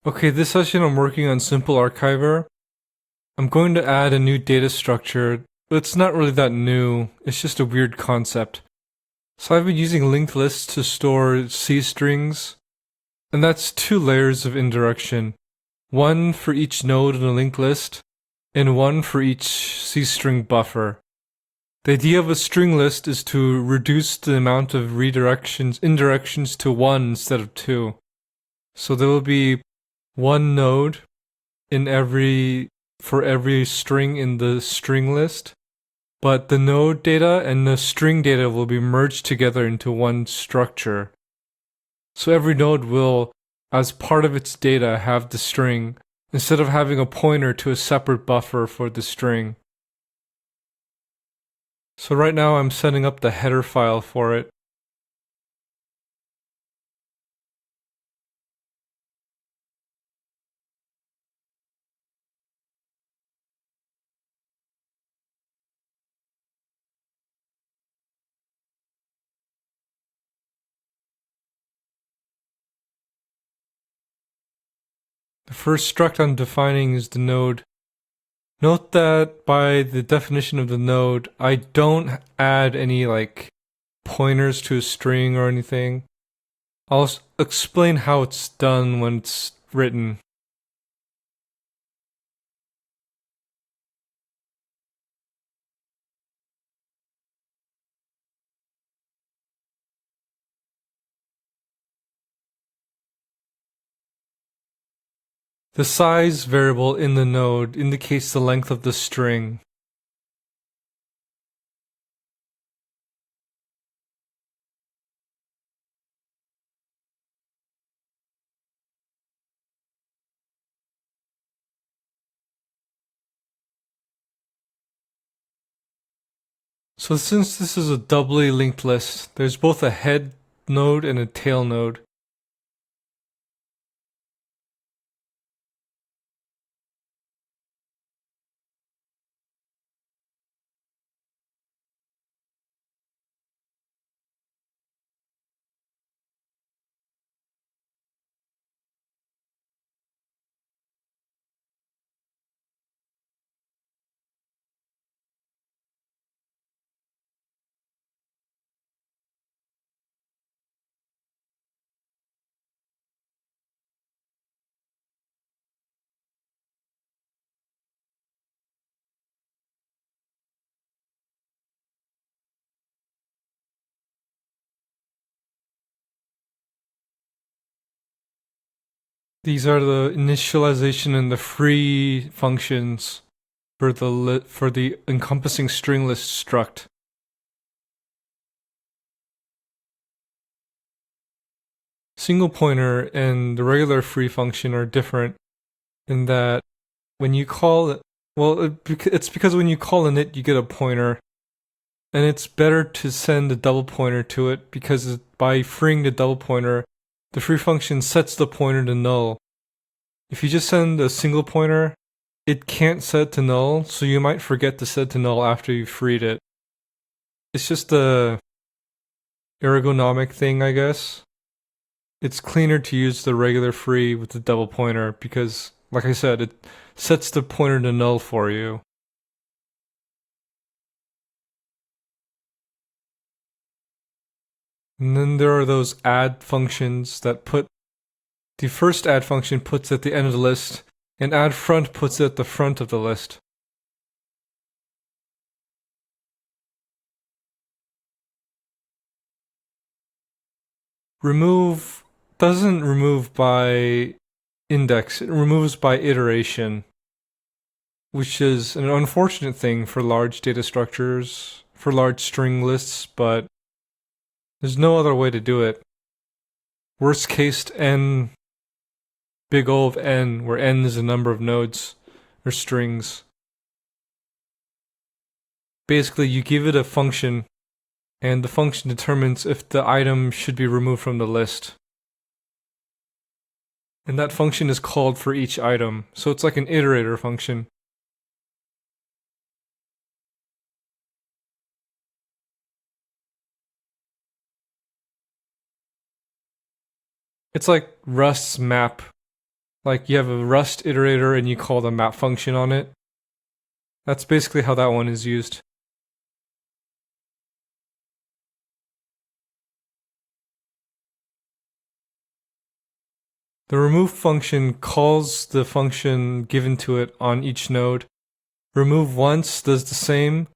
Okay, this session I'm working on SimpleArchiver. I'm going to add a new data structure, but it's not really that new, it's just a weird concept. So I've been using linked lists to store C strings, and that's two layers of indirection. One for each node in a linked list, and one for each C string buffer. The idea of a string list is to reduce the amount of indirections to one instead of two. So there will be one node for every string in the string list, but the node data and the string data will be merged together into one structure. So every node will, as part of its data, have the string, instead of having a pointer to a separate buffer for the string. So right now I'm setting up the header file for it. The first struct I'm defining is the node. Note that by the definition of the node, I don't add any pointers to a string or anything. I'll explain how it's done when it's written. The size variable in the node indicates the length of the string. So since this is a doubly linked list, there's both a head node and a tail node. These are the initialization and the free functions for the encompassing string list struct. Single pointer and the regular free function are different in that when you call it, it's because when you call init, you get a pointer, and it's better to send a double pointer to it because by freeing the double pointer, the free function sets the pointer to null. If you just send a single pointer, it can't set to null, so you might forget to set to null after you've freed it. It's just a ergonomic thing, I guess. It's cleaner to use the regular free with the double pointer because, like I said, it sets the pointer to null for you. And then there are those add functions that the first add function puts at the end of the list, and add front puts it at the front of the list. Remove doesn't remove by index, it removes by iteration, which is an unfortunate thing for large data structures, for large string lists, but there's no other way to do it. Worst case n, big O of n, where n is the number of nodes or strings. Basically, you give it a function, and the function determines if the item should be removed from the list. And that function is called for each item, so it's like an iterator function. It's like Rust's map. Like you have a Rust iterator and you call the map function on it. That's basically how that one is used. The remove function calls the function given to it on each node. Remove once does the same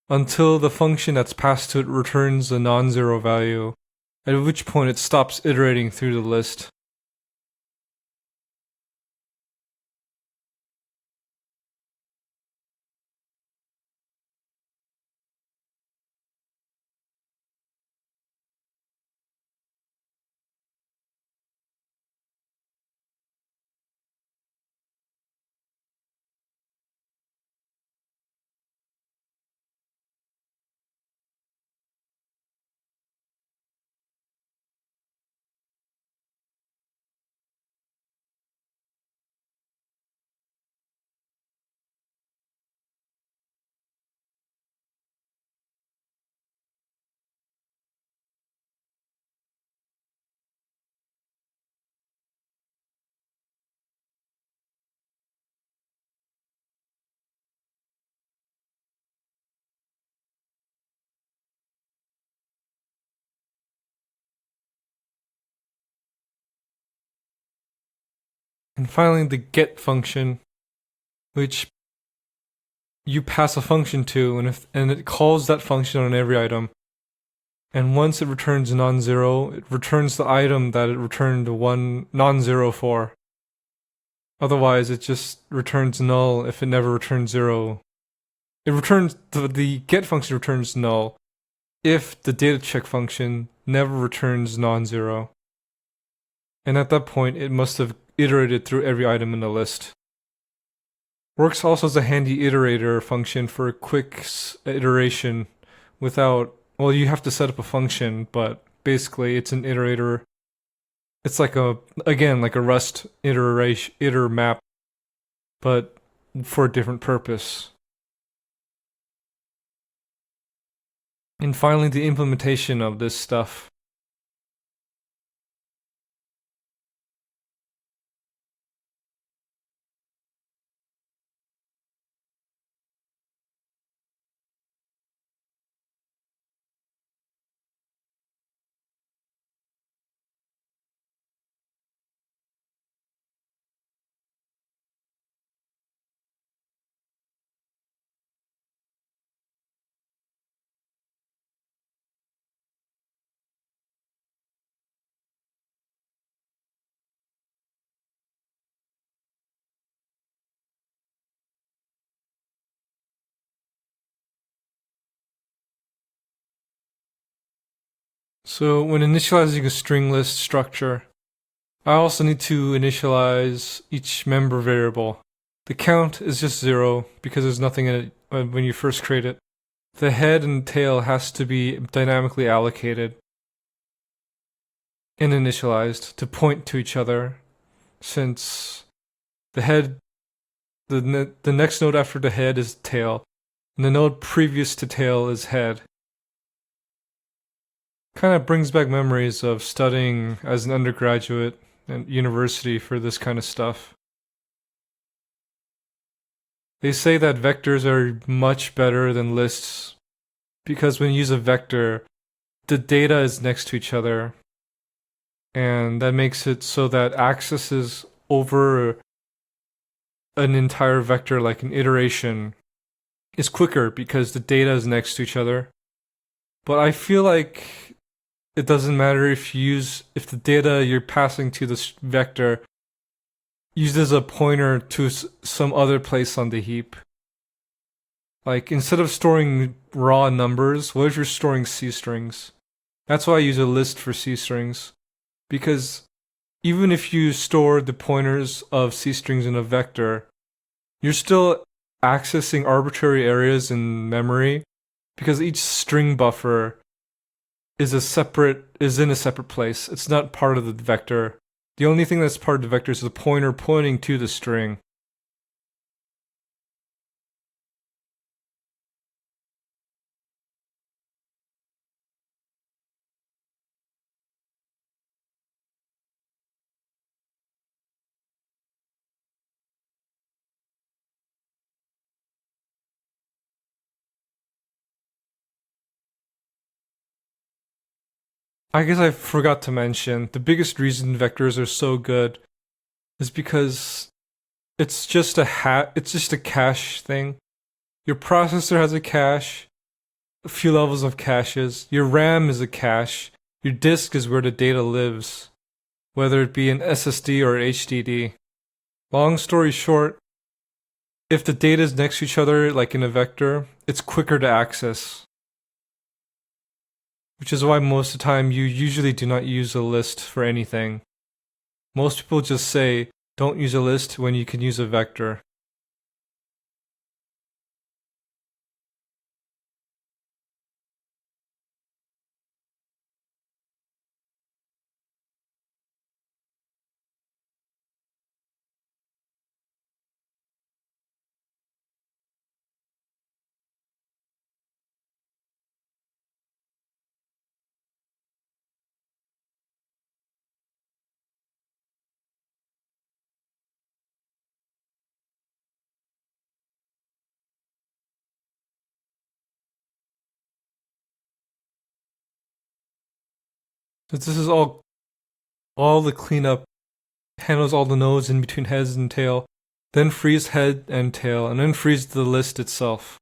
until the function that's passed to it returns a non-zero value, at which point it stops iterating through the list. And finally, the get function, which you pass a function to, and it calls that function on every item. And once it returns non-zero, it returns the item that it returned one non-zero for. Otherwise, it just returns null if it never returns zero. It returns the get function returns null if the data check function never returns non-zero. And at that point, it must have iterated through every item in the list. Works also as a handy iterator function for a quick iteration without, well, you have to set up a function, but basically it's an iterator. It's like like a Rust iter map, but for a different purpose. And finally, the implementation of this stuff. So when initializing a string list structure, I also need to initialize each member variable. The count is just 0 because there's nothing in it when you first create it. The head and tail has to be dynamically allocated and initialized to point to each other, since the head, the next node after the head is tail, and the node previous to tail is head. Kind of brings back memories of studying as an undergraduate at university for this kind of stuff. They say that vectors are much better than lists because when you use a vector, the data is next to each other, and that makes it so that accesses over an entire vector, like an iteration, is quicker because the data is next to each other. But I feel like it doesn't matter if the data you're passing to this vector used as a pointer to some other place on the heap. Like, instead of storing raw numbers, what if you're storing C strings? That's why I use a list for C strings. Because even if you store the pointers of C strings in a vector, you're still accessing arbitrary areas in memory because each string buffer is in a separate place. It's not part of the vector. The only thing that's part of the vector is the pointer pointing to the string. I guess I forgot to mention, the biggest reason vectors are so good is because it's just a cache thing. Your processor has a cache, a few levels of caches. Your RAM is a cache. Your disk is where the data lives, whether it be an SSD or HDD. Long story short, if the data is next to each other, like in a vector, it's quicker to access. Which is why most of the time you usually do not use a list for anything. Most people just say, don't use a list when you can use a vector. Since this is all the cleanup handles all the nodes in between heads and tail, then frees head and tail, and then frees the list itself.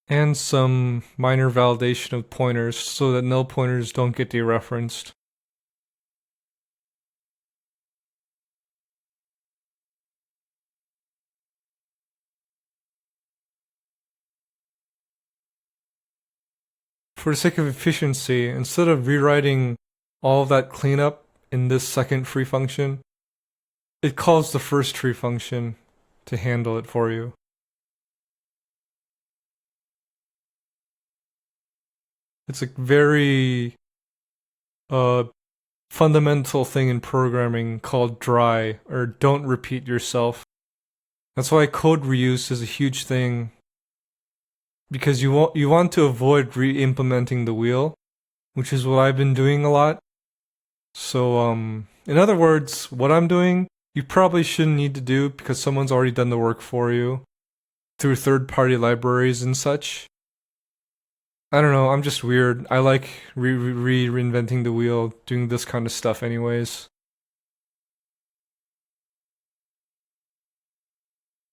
And some minor validation of pointers so that null pointers don't get dereferenced. For the sake of efficiency, instead of rewriting all of that cleanup in this second free function, it calls the first free function to handle it for you. It's a very fundamental thing in programming called dry, or don't repeat yourself. That's why code reuse is a huge thing, because you want to avoid re-implementing the wheel, which is what I've been doing a lot. So in other words, what I'm doing, you probably shouldn't need to do because someone's already done the work for you through third-party libraries and such. I don't know, I'm just weird. I like reinventing the wheel, doing this kind of stuff anyways.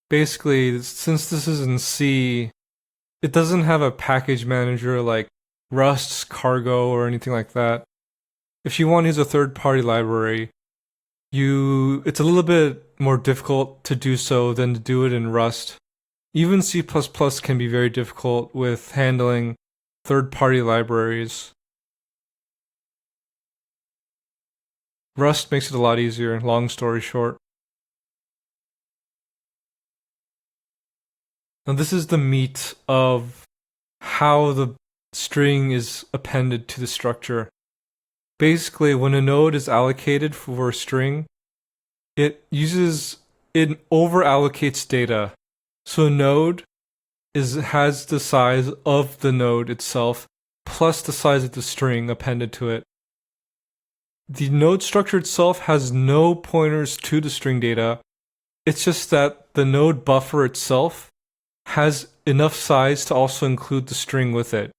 Basically, since this is in C, it doesn't have a package manager like Rust's Cargo or anything like that. If you want to use a third-party library, it's a little bit more difficult to do so than to do it in Rust. Even C++ can be very difficult with handling third-party libraries. Rust makes it a lot easier, long story short. Now this is the meat of how the string is appended to the structure. Basically, when a node is allocated for a string, it over-allocates data. So a node has the size of the node itself plus the size of the string appended to it. The node structure itself has no pointers to the string data. It's just that the node buffer itself has enough size to also include the string with it.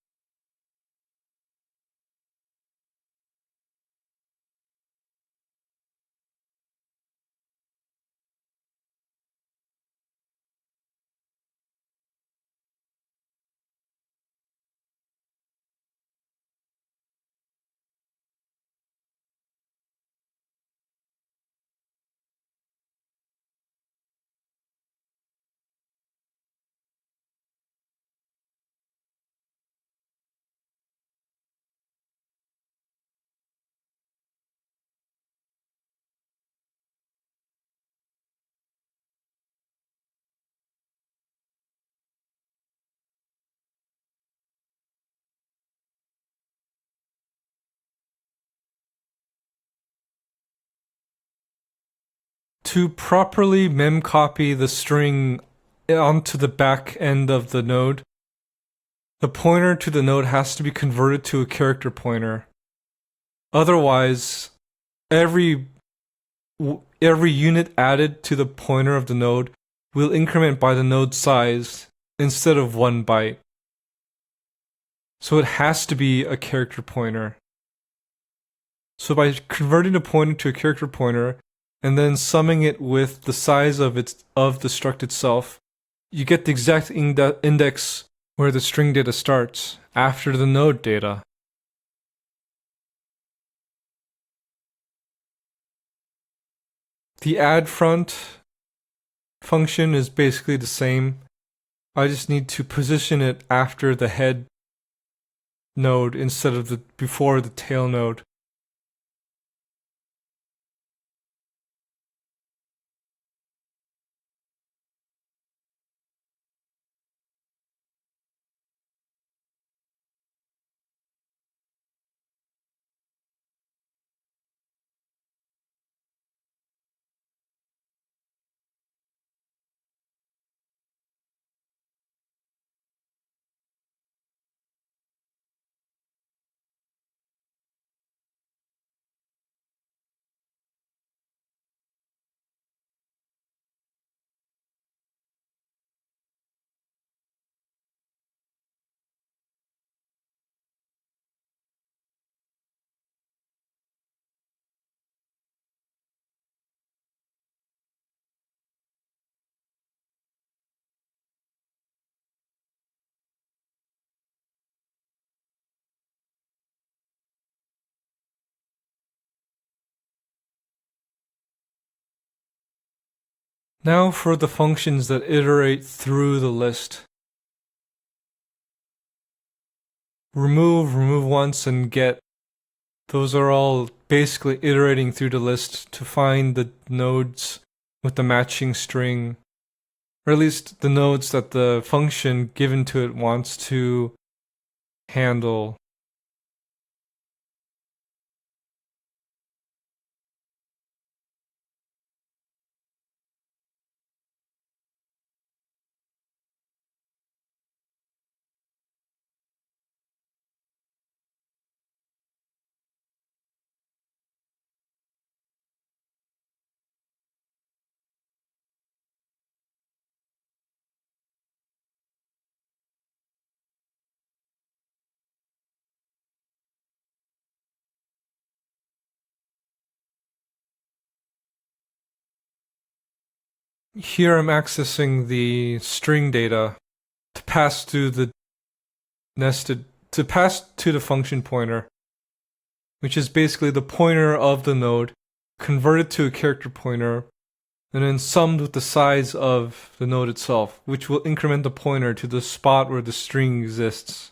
To properly memcopy the string onto the back end of the node, the pointer to the node has to be converted to a character pointer. Otherwise, every unit added to the pointer of the node will increment by the node size instead of 1 byte. So it has to be a character pointer. So by converting a pointer to a character pointer and then summing it with the size of the struct itself, you get the exact index where the string data starts after the node data. The add front function is basically the same. I just need to position it after the head node instead of before the tail node. Now for the functions that iterate through the list. Remove once, and get. Those are all basically iterating through the list to find the nodes with the matching string, or at least the nodes that the function given to it wants to handle. Here I'm accessing the string data to pass to the function pointer, which is basically the pointer of the node converted to a character pointer and then summed with the size of the node itself, which will increment the pointer to the spot where the string exists.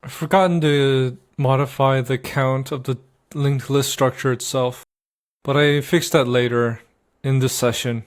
I've forgotten to modify the count of the linked list structure itself, but I fixed that later in this session.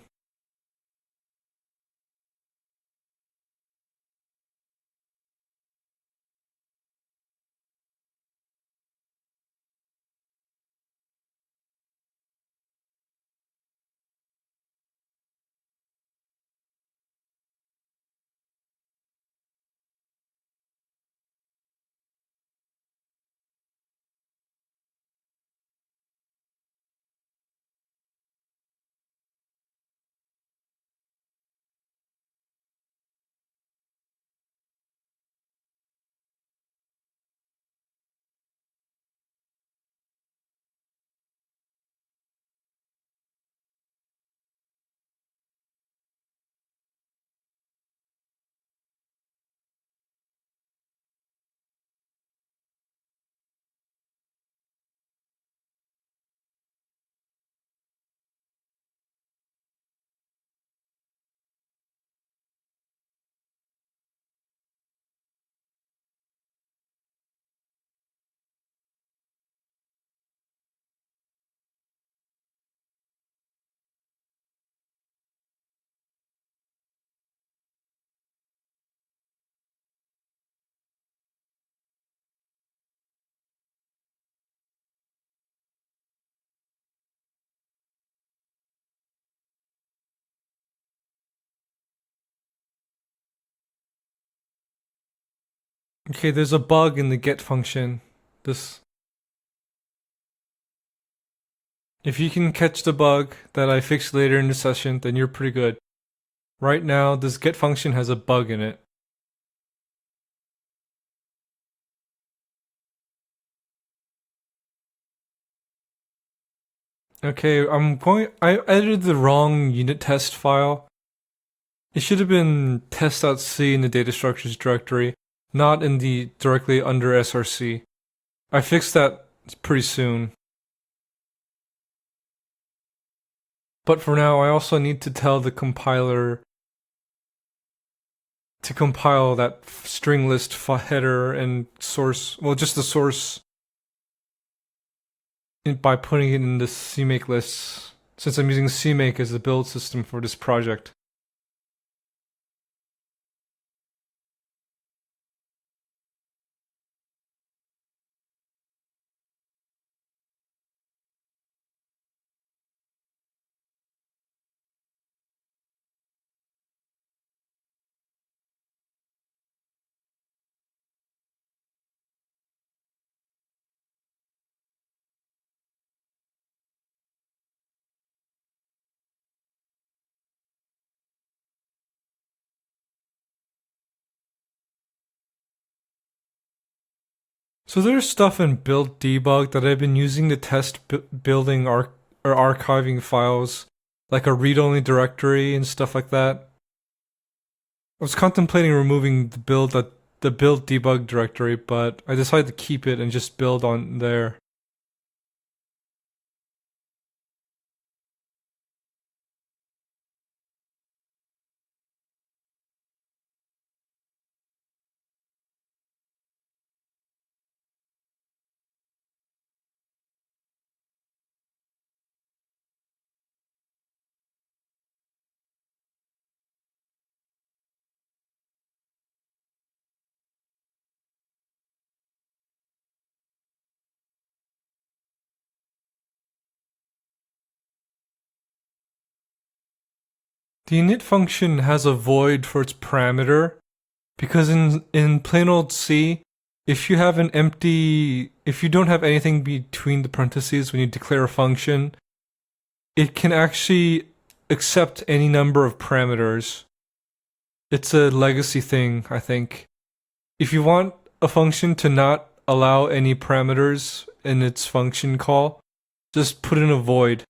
Okay, there's a bug in the get function. If you can catch the bug that I fixed later in the session, then you're pretty good. Right now, this get function has a bug in it. Okay, I edited the wrong unit test file. It should have been test.c in the data structures directory, not in the directly under src. I fixed that pretty soon. But for now, I also need to tell the compiler to compile that string list header and source, well, just the source by putting it in the CMake lists, since I'm using CMake as the build system for this project. So there's stuff in build debug that I've been using to test building or archiving files, like a read-only directory and stuff like that. I was contemplating removing the build debug directory, but I decided to keep it and just build on there. The init function has a void for its parameter, because in plain old C, if you don't have anything between the parentheses when you declare a function, it can actually accept any number of parameters. It's a legacy thing, I think. If you want a function to not allow any parameters in its function call, just put in a void.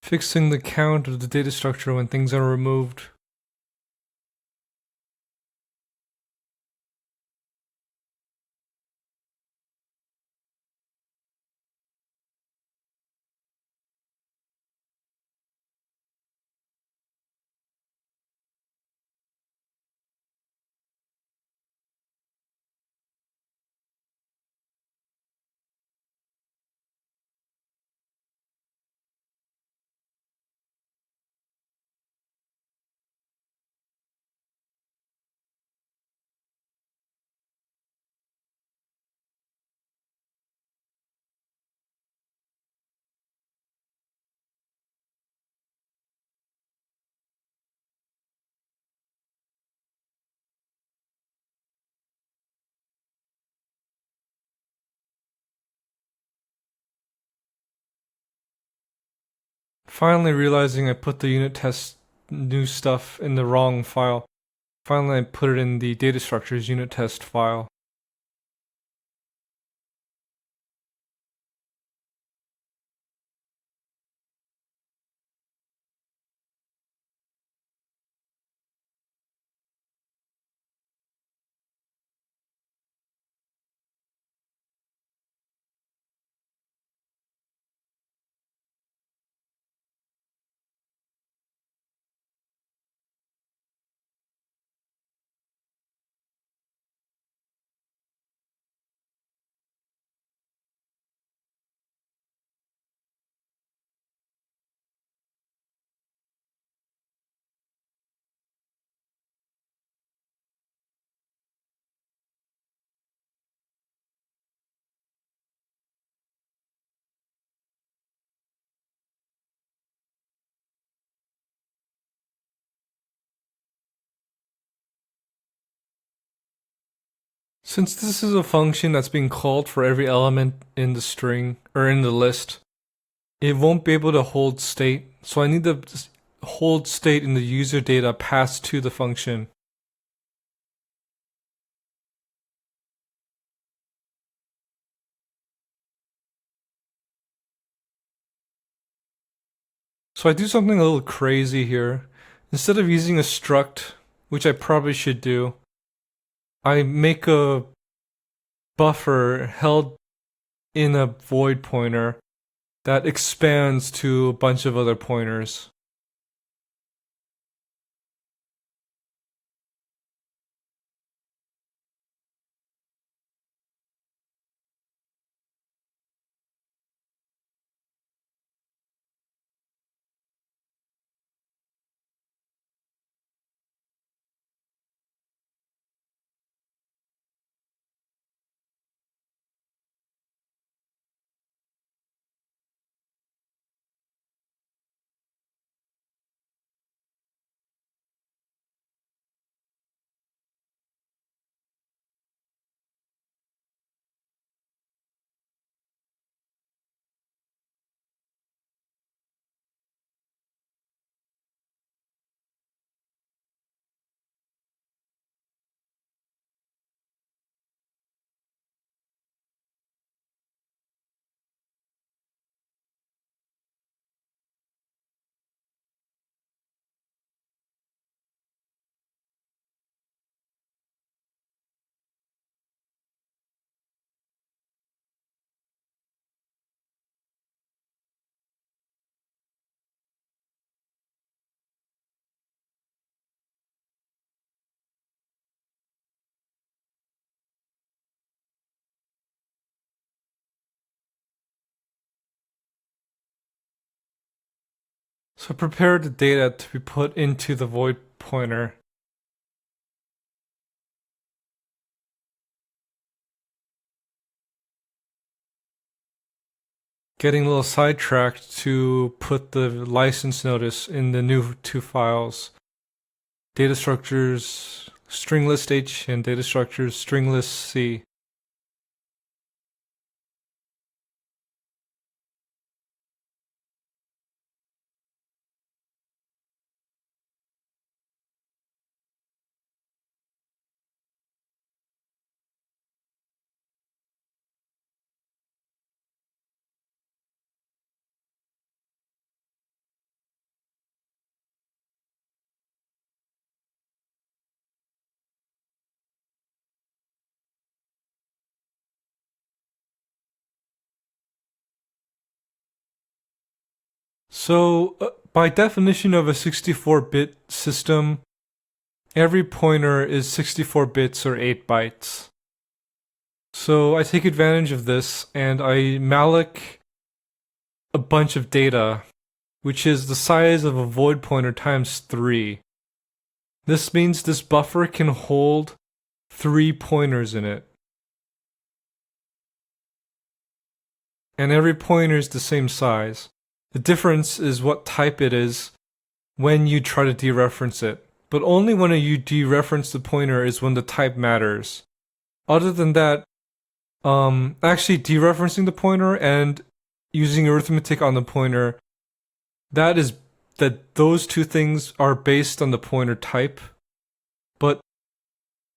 Fixing the count of the data structure when things are removed. Finally realizing I put the unit test new stuff in the wrong file. Finally I put it in the data structures unit test file. Since this is a function that's being called for every element in the string, or in the list, it won't be able to hold state, so I need to hold state in the user data passed to the function. So I do something a little crazy here. Instead of using a struct, which I probably should do, I make a buffer held in a void pointer that expands to a bunch of other pointers. So I prepared the data to be put into the void pointer. Getting a little sidetracked to put the license notice in the new two files. Data structures stringlist H and data structures stringlist C. So, by definition of a 64-bit system, every pointer is 64 bits or 8 bytes. So I take advantage of this and I malloc a bunch of data, which is the size of a void pointer times 3. This means this buffer can hold 3 pointers in it. And every pointer is the same size. The difference is what type it is when you try to dereference it. But only when you dereference the pointer is when the type matters. Other than that, actually dereferencing the pointer and using arithmetic on the pointer that those two things are based on the pointer type, but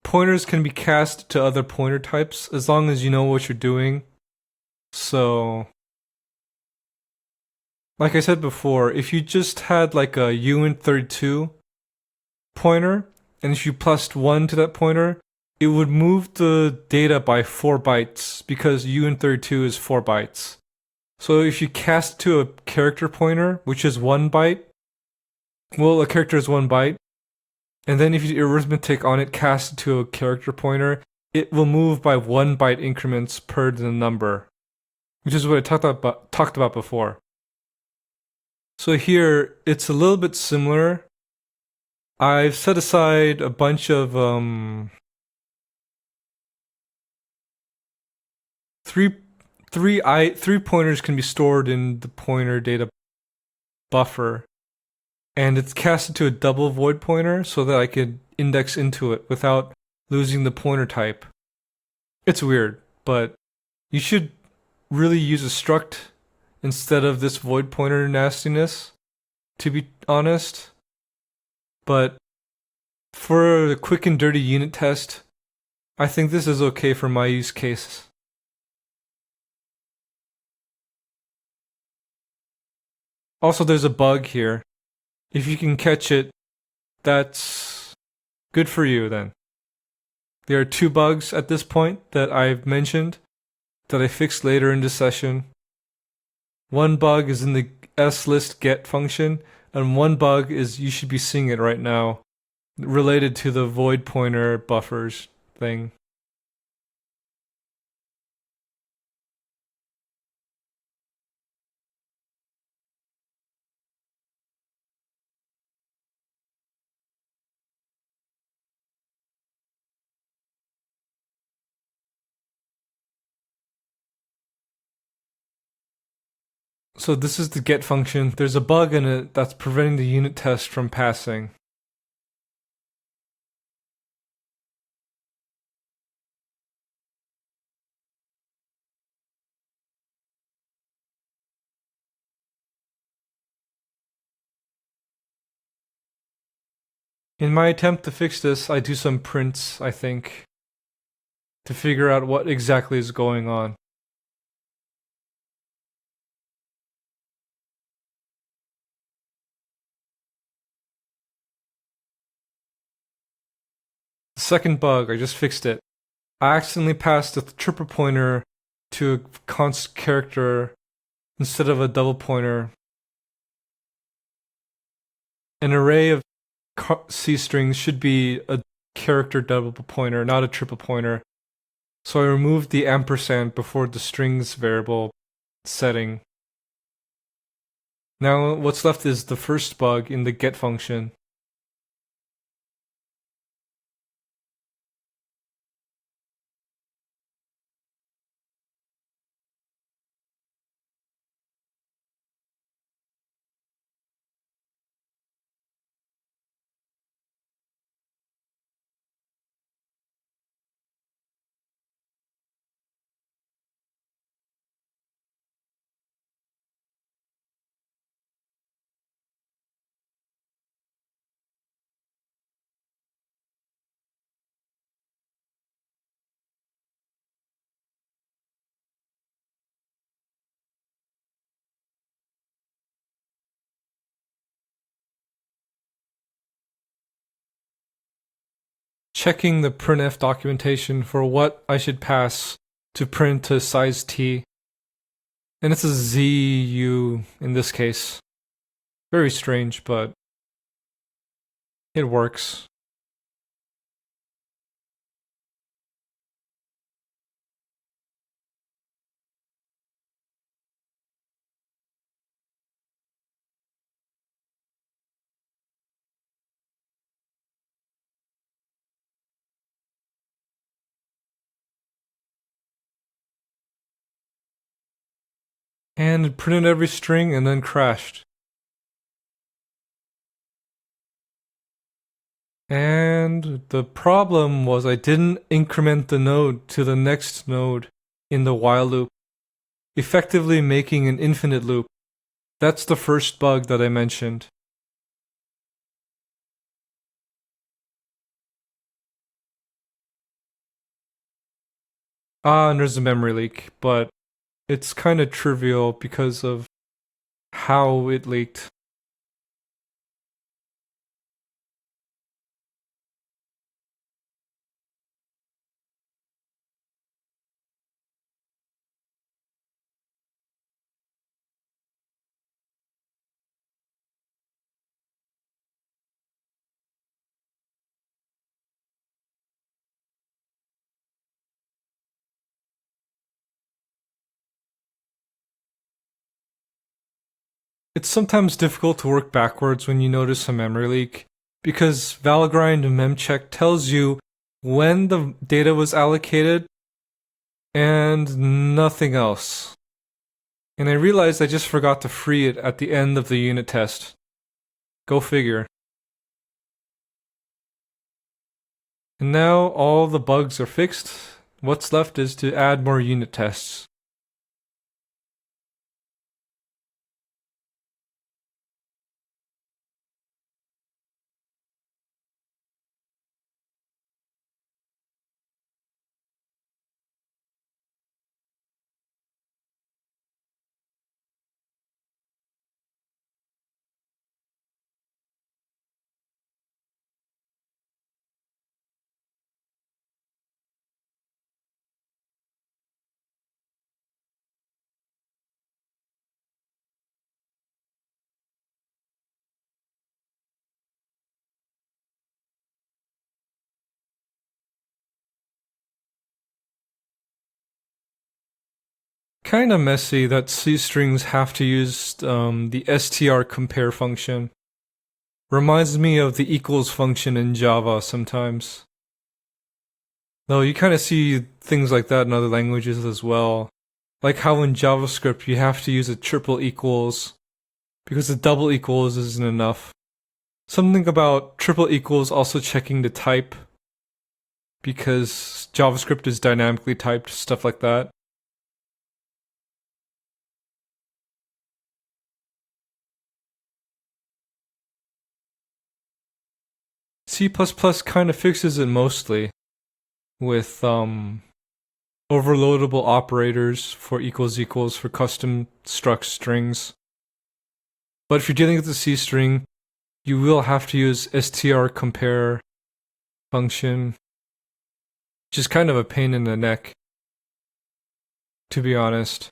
pointers can be cast to other pointer types as long as you know what you're doing. So, like I said before, if you just had like a uint32 pointer, and if you plus 1 to that pointer, it would move the data by 4 bytes because uint32 is 4 bytes. So if you cast to a character pointer, which is 1 byte, well, a character is 1 byte, and then if you do arithmetic on it cast to a character pointer, it will move by 1 byte increments per the number, which is what I talked about before. So here, it's a little bit similar. I've set aside a bunch of three pointers can be stored in the pointer data buffer, and it's casted to a double void pointer so that I could index into it without losing the pointer type. It's weird, but you should really use a struct instead of this void pointer nastiness, to be honest. But for a quick and dirty unit test, I think this is okay for my use case. Also, there's a bug here. If you can catch it, that's good for you then. There are 2 bugs at this point that I've mentioned that I fixed later in this session. One bug is in the slist get function, and one bug is, you should be seeing it right now, related to the void pointer buffers thing. So this is the get function. There's a bug in it that's preventing the unit test from passing. In my attempt to fix this, I do some prints, I think, to figure out what exactly is going on. The second bug, I just fixed it. I accidentally passed a triple pointer to a const character instead of a double pointer. An array of C strings should be a character double pointer, not a triple pointer. So I removed the ampersand before the strings variable setting. Now what's left is the first bug in the get function. Checking the printf documentation for what I should pass to print to size t. And it's a ZU in this case. Very strange, but it works. And it printed every string and then crashed. And the problem was I didn't increment the node to the next node in the while loop, effectively making an infinite loop That's the first bug that I mentioned. And there's a memory leak, but it's kind of trivial because of how it leaked. It's sometimes difficult to work backwards when you notice a memory leak, because valgrind memcheck tells you when the data was allocated and nothing else. And I realized I just forgot to free it at the end of the unit test. Go figure. And now all the bugs are fixed. What's left is to add more unit tests. Kinda messy that C strings have to use the str compare function. Reminds me of the equals function in Java sometimes. Though you kind of see things like that in other languages as well. Like how in JavaScript you have to use a triple equals because a double equals isn't enough. Something about triple equals also checking the type because JavaScript is dynamically typed, stuff like that. C++ kind of fixes it mostly with overloadable operators for equals equals for custom struct strings. But if you're dealing with a C string, you will have to use str compare function, which is kind of a pain in the neck, to be honest.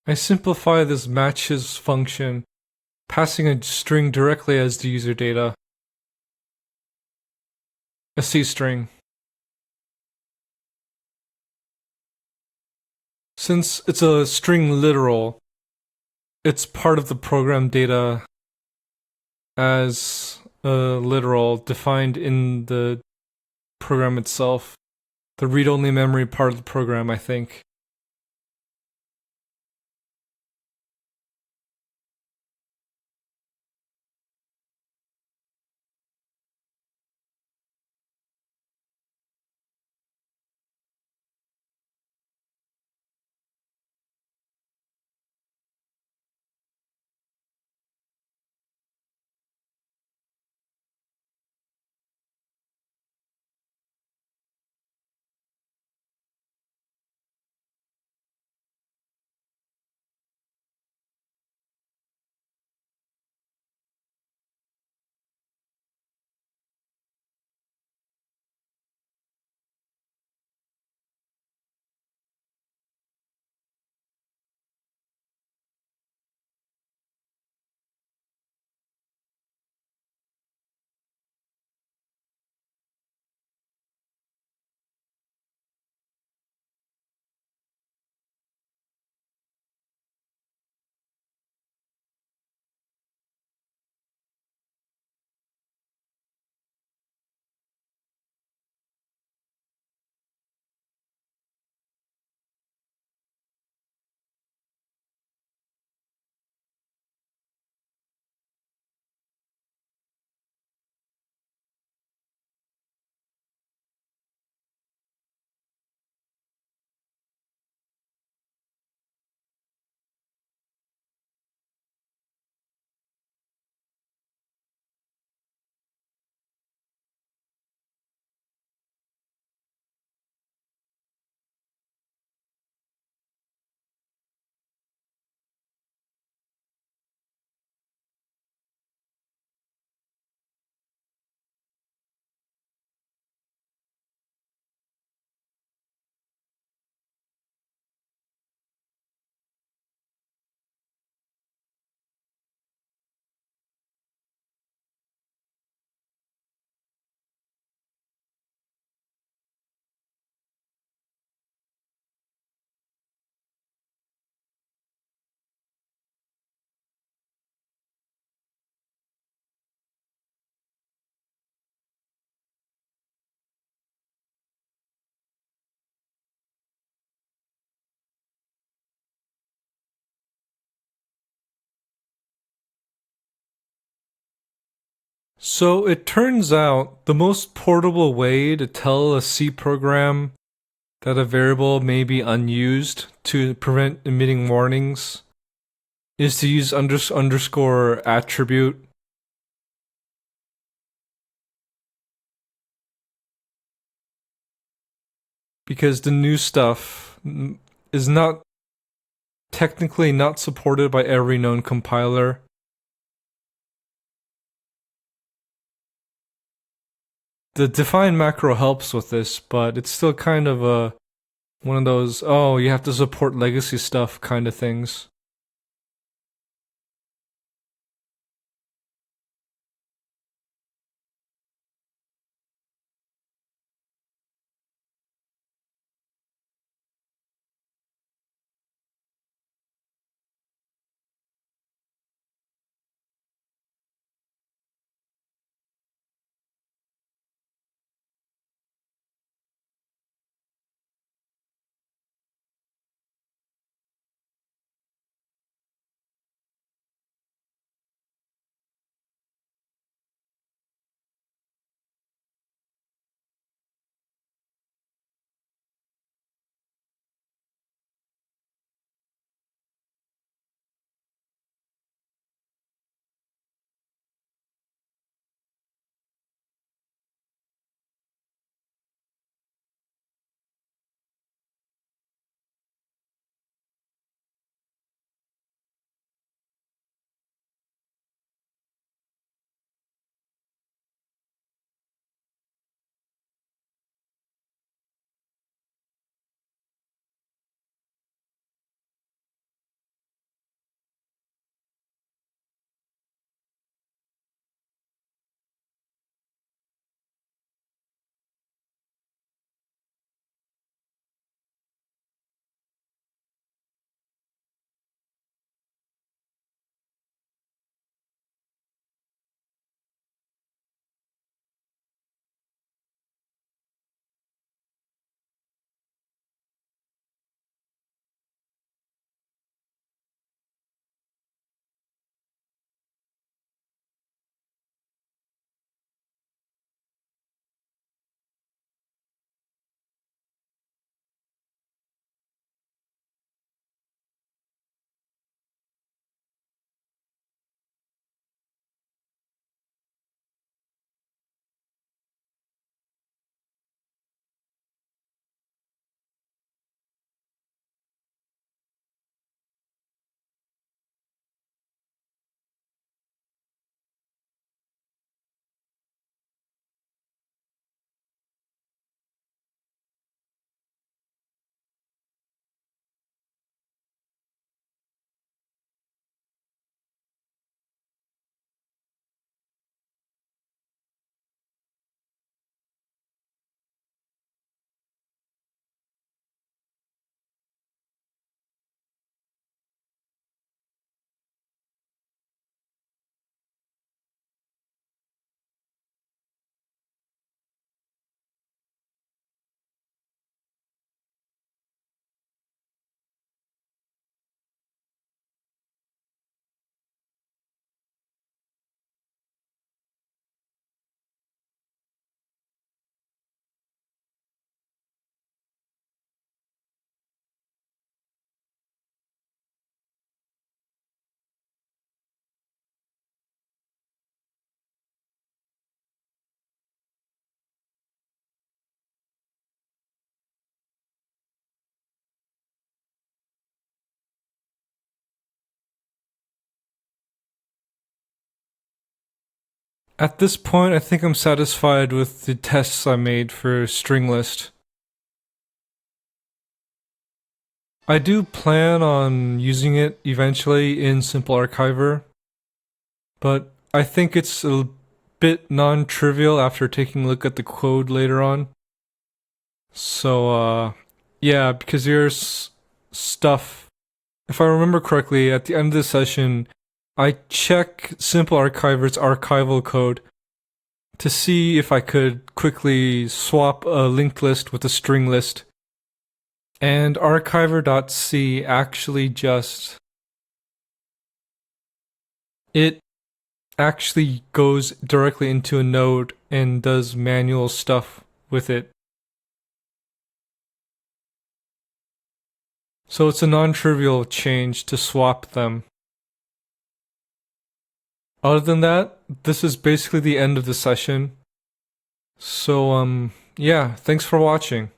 I simplify this matches function, passing a string directly as the user data. A C string. Since it's a string literal, it's part of the program data as a literal defined in the program itself. The read-only memory part of the program, I think. So it turns out the most portable way to tell a C program that a variable may be unused to prevent emitting warnings is to use underscore attribute. Because the new stuff is not technically not supported by every known compiler. The define macro helps with this, but it's still kind of one of those, oh, you have to support legacy stuff kind of things. At this point, I think I'm satisfied with the tests I made for string list. I do plan on using it eventually in SimpleArchiver, but I think it's a bit non-trivial after taking a look at the code later on. So, yeah, because there's stuff. If I remember correctly, at the end of the session, I check SimpleArchiver's archival code to see if I could quickly swap a linked list with a string list. And archiver.c actually just... It actually goes directly into a node and does manual stuff with it. So it's a non-trivial change to swap them. Other than that, this is basically the end of the session. So yeah, thanks for watching.